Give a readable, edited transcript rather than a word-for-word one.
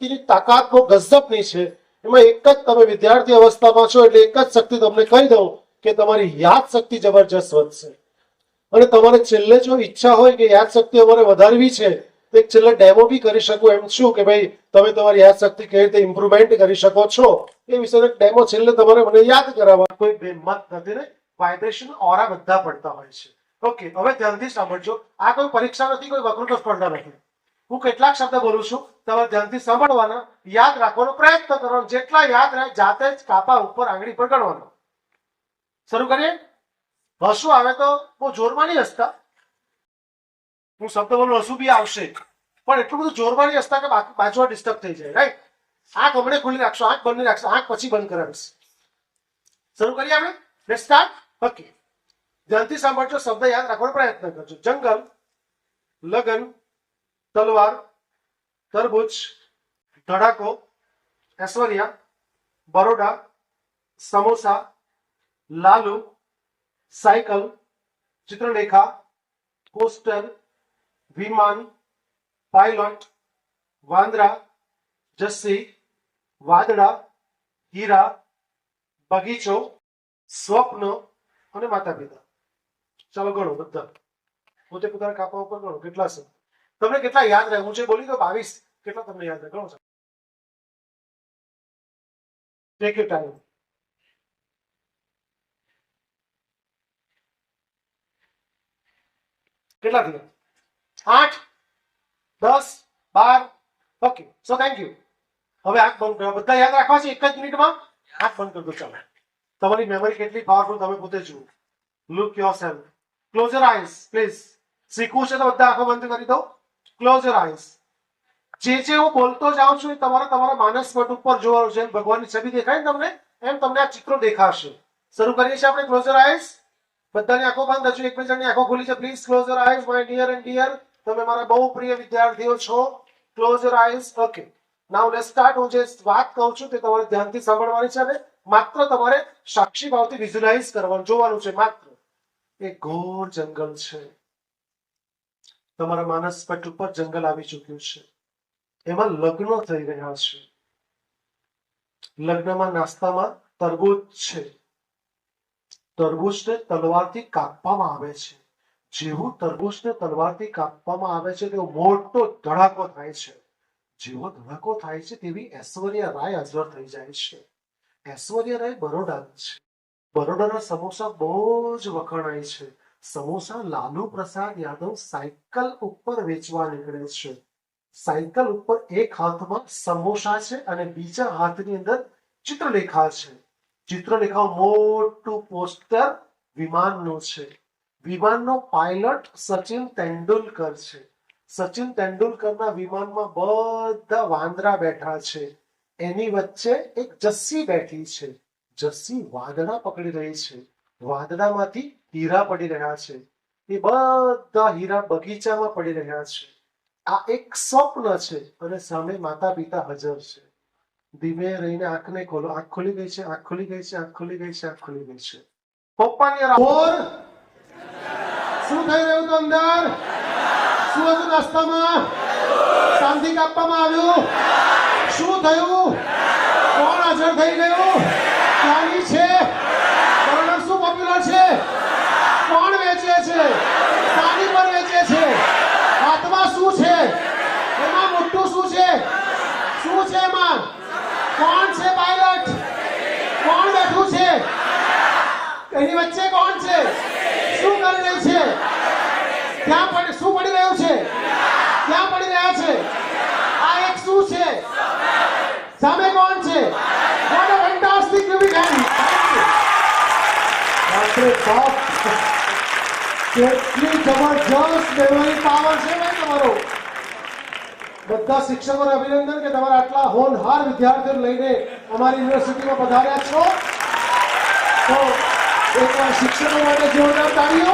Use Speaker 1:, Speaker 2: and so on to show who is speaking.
Speaker 1: શક્તિની તાકાત બહુ ગજબની છે. એમાં એક જ તમે વિદ્યાર્થી અવસ્થામાં છો એટલે એક જ શક્તિ તમને કહી દઉં કે તમારી યાદ શક્તિ જબરજસ્ત વધશે. અને તમારે છેલ્લે જો ઈચ્છા હોય કે યાદ શક્તિ અમારે વધારવી છે તો એક છેલ્લે ડેમો બી કરી શકું એમ છું કે ભાઈ તમે તમારી યાદ શક્તિ કેવી રીતે ઇમ્પ્રુવમેન્ટ કરી શકો છો એ વિશેનો ડેમો છેલ્લે તમારે મને યાદ કરાવવા. કોઈ બેમત નથી ને, વાઇબ્રેશન ઓરા બધા પડતા હોય છે. ઓકે, હવે ધ્યાનથી સાંભળજો. આ કોઈ પરીક્ષા નથી, કોઈ વક્તૃત્વ સ્પર્ધા નથી. હું કેટલાક શબ્દ બોલું છું, તમારે ધ્યાનથી સાંભળવાના, યાદ રાખવાનો પ્રયત્ન કરવાનો. જેટલા યાદ રહે જાતે જ કાપા ઉપર આંગળી પર ગણવાનો. શરૂ કરીએ. હસવું આવે તો બહુ જોરમાં નહીં હસતા. હું શબ્દ બોલું હસવું બી આવશે, પણ એટલું બધું જોરમાં નહીં હસતા કે બાજુમાં ડિસ્ટર્બ થઈ જાય. રાઈટ? આંખ હમણાં ખુલ્લી રાખશો, આંખ બંધ રાખશો, આંખ પછી બંધ કરાવીશ. શરૂ કરીએ આપણે. Let's start. ઓકે, ધ્યાનથી સાંભળજો, શબ્દ યાદ રાખવાનો પ્રયત્ન કરજો. જંગલ, લગન, તલવાર, તરબૂચ, ધડાકો, ઐશ્વર્યા, બરોડા, સમોસા, લાલુ, સાયકલ, ચિત્રલેખા, પોસ્ટર, વિમાન, પાયલોટ, વાંદરા, જસ્સી, વાદળા, હીરા, બગીચો, સ્વપ્ન અને માતા પિતા. ચાલો ગણો બધા, પોતે પોતાના કાપા ઉપર ગણો કેટલા છે. તમને કેટલા યાદ રહે? હું જે બોલી તો 22. કેટલા તમને યાદ રહે? ગણો. Take your time. કેટલા થયા? 8, 10, 12. Okay, so thank you. હવે આંખ બંધ કરો. બધા યાદ રાખવા છે એક જ મિનિટમાં. આંખ બંધ કરી દો. ચાલો, તમારી મેમરી કેટલી પાવરફુલ તમે પોતે જુઓ. Look yourself. Close your eyes please. શીખવું છે તો બધા આંખો બંધ કરી દો. Close your eyes. જે હું બોલતો જાઉં છું એ તમારા માનસ પટ ઉપર જોવાનું છે. ભગવાનની છબી દેખાય ને તમને, એમ તમને આ ચિત્રો દેખાશે. શરૂ કરીએ છીએ આપણે. Close your eyes. બધાની આંખો બંધ હજુ એકબીજાની આંખો ખુલી છે. Please close your eyes my dear and dear. તમે મારા બહુ પ્રિય વિદ્યાર્થીઓ છો. Close your eyes. Okay, now let's start. હું જે વાત કહું છું તે તમારે ધ્યાનથી સાંભળવાની છે અને માત્ર તમારે સાક્ષી ભાવથી વિઝ્યુઅલાઇઝ કરવાનું, જોવાનું છે માત્ર. એક ઘોર જંગલ છે. તમારા માનસ પટ ઉપર જંગલ આવી ચૂક્યું છે. એમાં લગ્નો થઈ રહ્યા છે. લગ્નમાં નાસ્તામાં તરબૂચ છે. તરબૂચને તલવારથી કાપવામાં આવે છે. જેવું તરબૂચને તલવારથી કાપવામાં આવે છે તેવો મોટો ધડાકો થાય છે. જેવો ધડાકો થાય છે તેવી ઐશ્વર્યા રાય હાજર થઈ જાય છે. ઐશ્વર્યા રાય બરોડાની છે. બરોડાના સમોસા બહુ જ વખણાય છે. સમોસા લાલુ પ્રસાદ યાદવ સાયકલ ઉપર વેચવા નીકળે છે. સાયકલ ઉપર એક હાથમાં સમોસા છે અને બીજા હાથની અંદર ચિત્રલેખા છે. ચિત્રલેખા મોટું પોસ્ટર વિમાનનું છે. વિમાનનો પાયલટ સચિન તેંડુલકર છે. સચિન તેંડુલકરના વિમાનમાં બધા વાંદરા બેઠા છે. એની વચ્ચે એક જસ્સી બેઠી છે. જસ્સી વાદળા પકડી રહી છે. વાદળામાંથી હીરા પડી રહ્યા છે. એ બધા હીરા બગીચામાં પડી રહ્યા છે. આ એક સ્વપ્ન છે અને સામે માતા પિતા હાજર છે. ધીમે રહીને આંખને ખોલો. આંખ ખુલી ગઈ છે, આંખ ખુલી ગઈ છે, આંખ ખુલી ગઈ છે, આંખ ખુલી ગઈ છે. પપ્પાની શું થઈ રહ્યું હતું અંદર? શું હતું નાસ્તામાં? શાંતિ કાપવામાં આવ્યું? શું થયું? કોણ હાજર થઈ ગયું? ક્યાંની છે? બરોડા શું પોપ્યુલર છે? કોણ વેચે છે? શાની પર વેચે છે? હાથમાં શું છે? એમાં મોટું શું છે? શું છે એમાં? કોણ છે પાયલટ? કોણ બેઠું છે? એની વચ્ચે કોણ છે? શું કરી રહી છે? ક્યાં પડી? શું પડી રહ્યું છે? ક્યાં પડી રહ્યા છે? આ એક શું છે? સામે કોણ છે? What a fantastic movie hand. બાપરે બાપ, કેટલી જબરજસ્ત મેમરી પાવર છે ભાઈ તમારો. બધા શિક્ષકોને અભિનંદન કે તમારા આટલા હોનહાર વિદ્યાર્થીઓ લઈને અમારી યુનિવર્સિટીમાં પધાર્યા છો. તો એકવાર શિક્ષકો માટે જોરદાર તાળીઓ.